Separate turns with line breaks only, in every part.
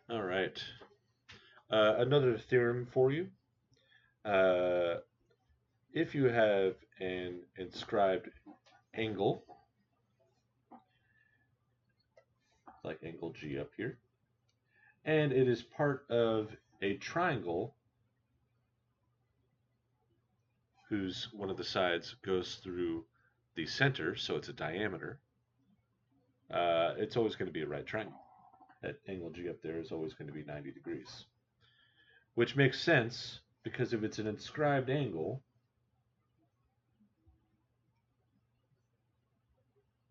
All right. Another theorem for you. Uh, if you have an inscribed angle, like angle G up here, and it is part of a triangle whose one of the sides goes through the center, so it's a diameter, it's always going to be a right triangle. That angle G up there is always going to be 90 degrees, which makes sense because if it's an inscribed angle,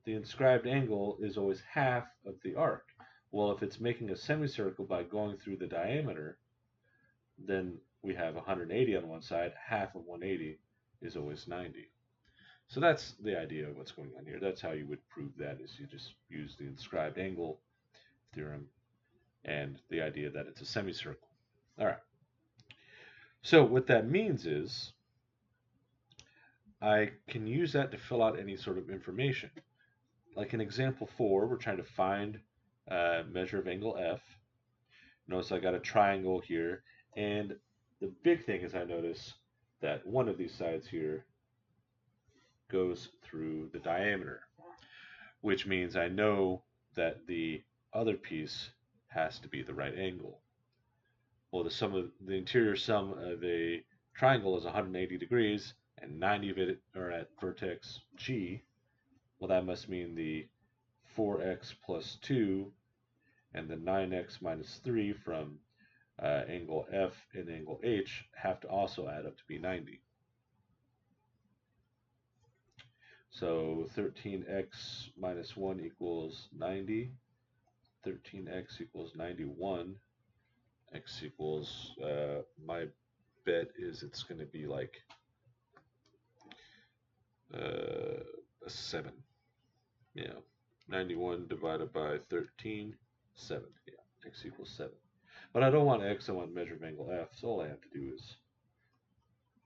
the inscribed angle is always half of the arc. Well, if it's making a semicircle by going through the diameter, then we have 180 on one side, half of 180 is always 90. So that's the idea of what's going on here. That's how you would prove that is you just use the inscribed angle theorem and the idea that it's a semicircle. All right. So what that means is I can use that to fill out any sort of information. Like in example 4, we're trying to find a measure of angle F. Notice I got a triangle here, and the big thing is I notice that one of these sides here goes through the diameter, which means I know that the other piece has to be the right angle. Well, the interior sum of a triangle is 180 degrees, and 90 of it are at vertex G. Well, that must mean the 4x plus 2 and the 9x minus 3 from angle F and angle H have to also add up to be 90. So 13x minus 1 equals 90. 13x equals 91. X equals, my bet is it's going to be like a 7. Yeah. 91 divided by 13, 7. Yeah, x equals 7. But I don't want x, I want measure of angle F, so all I have to do is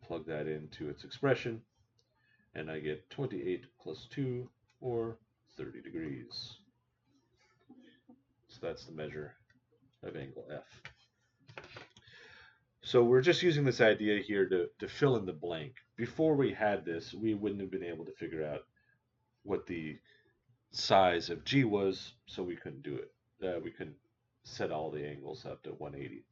plug that into its expression, and I get 28 plus 2, or 30 degrees. So that's the measure of angle F. So we're just using this idea here to fill in the blank. Before we had this, we wouldn't have been able to figure out what the size of G was, so we couldn't do it. We couldn't set all the angles up to 180.